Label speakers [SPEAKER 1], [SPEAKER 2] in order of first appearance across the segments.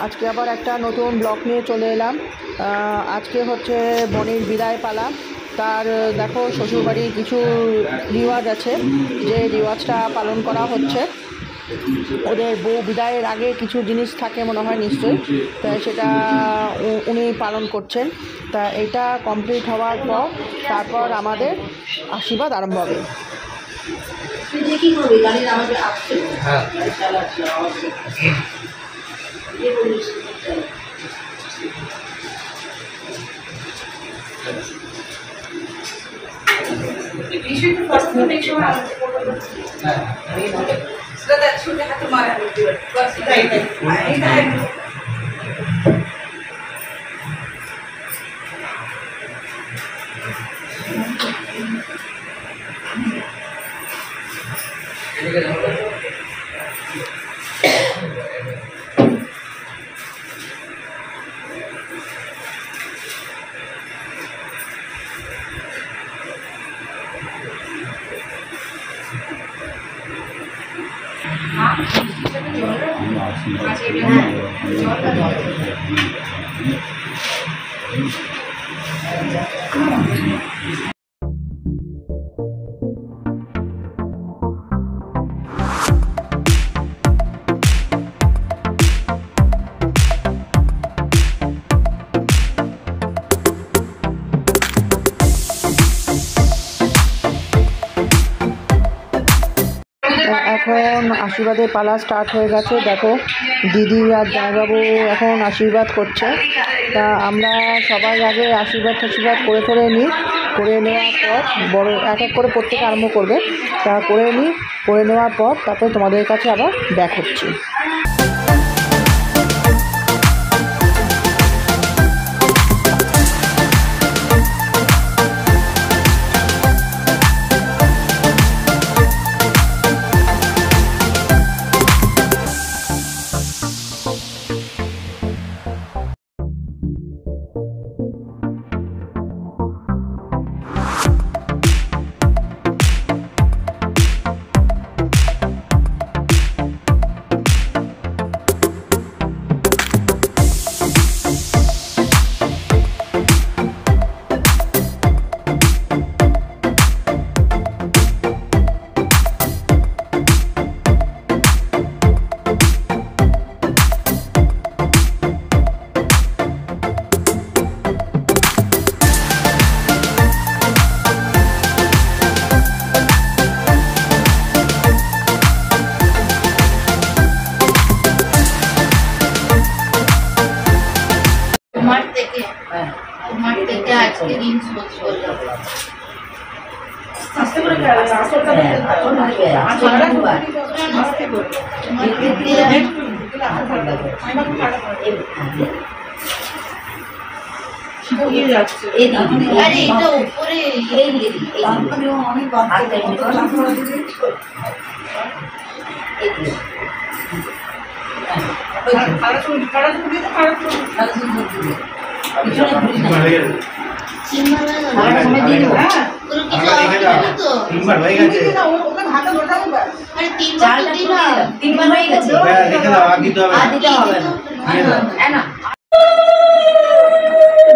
[SPEAKER 1] আজকে আবার একটা নতুন ব্লগ নিয়ে চলে এলাম। আজকে হচ্ছে বোনের বিদায় পালা। তার দেখো শ্বশুরবাড়ির কিছু রিওয়াজ আছে, যে রিওয়াজটা পালন করা হচ্ছে। ওদের বউ বিদায়ের আগে কিছু জিনিস থাকে মনে হয় নিশ্চয়ই, তাই সেটা উনি পালন করছেন। তা এটা কমপ্লিট হওয়ার পর তারপর আমাদের আশীর্বাদ আরম্ভ হবে। এখন আশীর্বাদের পালা স্টার্ট হয়ে গেছে। দেখো দিদি আর জামাইবাবু এখন আশীর্বাদ করছে। তা আমরা সবাই আগে আশীর্বাদ করে নিই। করে নেওয়ার পর বড় এক এক করে প্রত্যেকে আরম্ভ করবে। তা করে নেওয়ার পর তারপরে তোমাদের কাছে আবার ব্যাক হচ্ছি।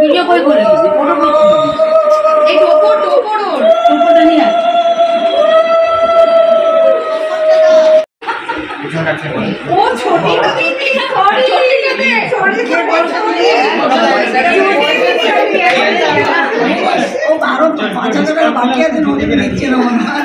[SPEAKER 2] ভিডিও কই করে ফটো এই টোপরটা নিয়ে ও ছোটি তো দিদি ও বারো 5,000 টাকা বাকি আছে নোটে দিচ্ছে না মনে হয়।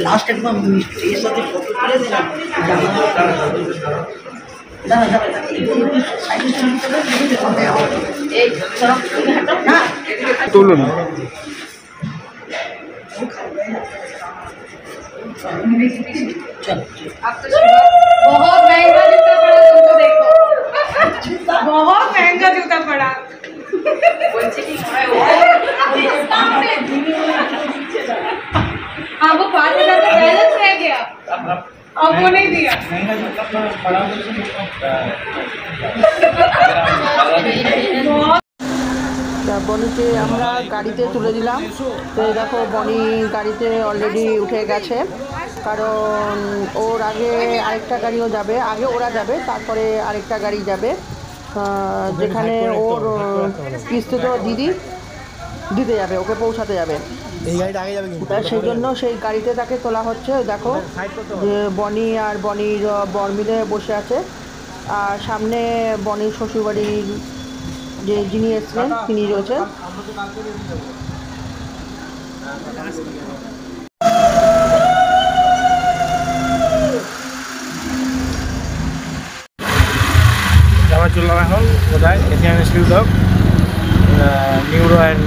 [SPEAKER 1] লাস্ট একদম এর সাথে ফটো তুলে দিলাম।
[SPEAKER 3] তুলুন
[SPEAKER 2] बहुत महंगा जूता पड़ा
[SPEAKER 3] हाँ वो 5,000 का बैलेंस रह गया अब वो नहीं दिया
[SPEAKER 1] তা বনিকে আমরা গাড়িতে তুলে দিলাম। তো এই দেখো বনি গাড়িতে অলরেডি উঠে গেছে, কারণ ওর আগে আরেকটা গাড়িও যাবে, আগে ওরা যাবে তারপরে আরেকটা গাড়ি যাবে, যেখানে ওর কিস্তিত দিদি দিতে যাবে, ওকে পৌঁছাতে যাবে।
[SPEAKER 4] এই গাড়িটা আগে যাবে কিন্তু
[SPEAKER 1] সেই জন্য সেই গাড়িতে তাকে তোলা হচ্ছে। দেখো যে বনি আর বনির বর মিলে বসে আছে, আর সামনে বনির শ্বশুরবাড়ির যে যিনি এসেছিলেন তিনি রয়েছে।
[SPEAKER 4] আমার চললাম এখন কোথায় Asian institute of neuro and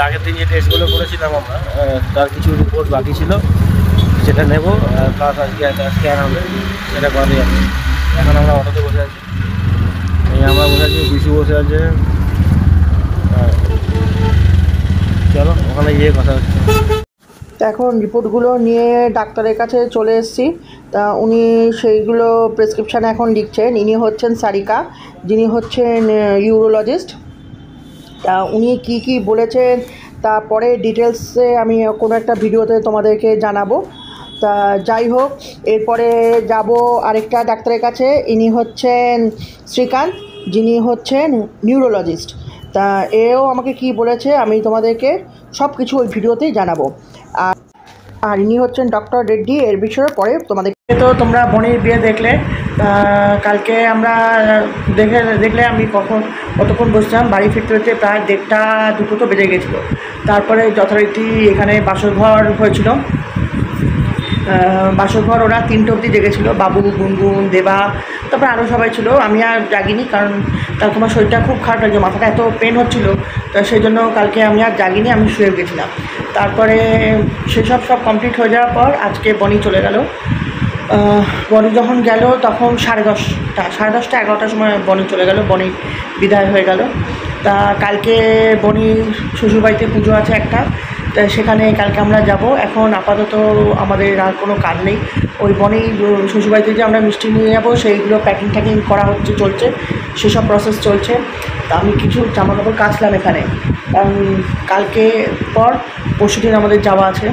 [SPEAKER 4] আগের দিন যে টেস্টগুলো করেছিলাম আমরা, তার কিছু রিপোর্ট বাকি ছিল, সেটা নেব, প্লাস আজকে একটা স্ক্যান হবে, সেটা করা যাবে। এখন আমরা অটোতে বসে আছি, আমরা বসে আছি, বিশু বসে আছে, চলো ওখানে গিয়ে কথা হচ্ছে।
[SPEAKER 1] এখন রিপোর্টগুলো নিয়ে ডাক্তারের কাছে চলে এসেছি। তা উনি সেইগুলো প্রেসক্রিপশান এখন লিখছেন। ইনি হচ্ছেন সারিকা, যিনি হচ্ছেন ইউরোলজিস্ট। তা উনি কি কি বলেছেন তারপরে ডিটেলসে আমি কোনো একটা ভিডিওতে তোমাদেরকে জানাবো। তা যাই হোক, এরপরে যাব আরেকটা ডাক্তারের কাছে। ইনি হচ্ছেন শ্রীকান্ত, যিনি হচ্ছেন নিউরোলজিস্ট। তা এও আমাকে কি বলেছে আমি তোমাদেরকে সব কিছু ওই ভিডিওতেই জানাবো। আর ইনি হচ্ছেন ডক্টর রেড্ডি। এর বিষয়ে পরে তোমাদেরকে। তো তোমরা বনির বিয়ে দেখলে, কালকে আমরা দেখলে আমি কতক্ষণ বসছিলাম, বাড়ি ফিরতে ফিরতে প্রায় 1:30-2 তো বেজে গেছিলো। তারপরে যথারীতি এখানে বাসরঘর হয়েছিল, বাসরঘর ওরা 3টে অবধি জেগেছিলো, বাবু, গুনগুন, দেবা, তারপরে আরও সবাই ছিল। আমি আর জাগিনি, কারণ তার তোমার শরীরটা খুব খারাপ লাগছে, মাথাটা এত পেন হচ্ছিলো, তো সেই জন্য কালকে আমি আর জাগিনি, আমি শুয়ে গেছিলাম। তারপরে সেসব কমপ্লিট হয়ে যাওয়ার পর আজকে বনি চলে গেল। বনি যখন গেল তখন 10:30 11টার সময় বনি চলে গেল, বনি বিদায় হয়ে গেল। তা কালকে বনির শ্বশুরবাড়িতে পুজো আছে একটা, তা সেখানে কালকে আমরা যাব। এখন আপাতত আমাদের আর কোনো কাজ নেই। ওই বনির শ্বশুরবাড়িতে যে আমরা মিষ্টি নিয়ে যাবো, সেইগুলো প্যাকিং করা চলছে, সেসব প্রসেস চলছে। তা আমি কিছু জামাকাপড় কাচলাম এখানে, কারণ কালকে পর পরশুদিন আমাদের যাওয়া আছে।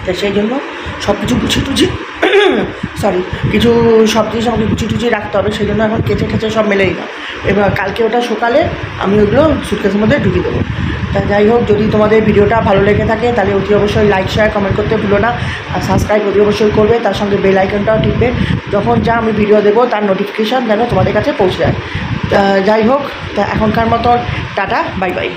[SPEAKER 1] তো সেই জন্য সব কিছু সব জিনিস আমাকে গুছিয়ে রাখতে হবে, সেই জন্য এখন কেচে সব মেলেই না। এবার কালকে ওটা সকালে আমি ওইগুলো সুটকেসের মধ্যে ঢুকিয়ে দেবো। তা যাই হোক, যদি তোমাদের ভিডিওটা ভালো লেগে থাকে তাহলে অতি অবশ্যই লাইক, শেয়ার, কমেন্ট করতে ভুলো না, আর সাবস্ক্রাইব অতি অবশ্যই করবে। তার সঙ্গে বেল আইকনটাও টিপবে, যখন যা আমি ভিডিও দেবো তার নোটিফিকেশান যেন তোমাদের কাছে পৌঁছে যায়। যাই হোক, তা এখনকার মতো টাটা, বাই বাই।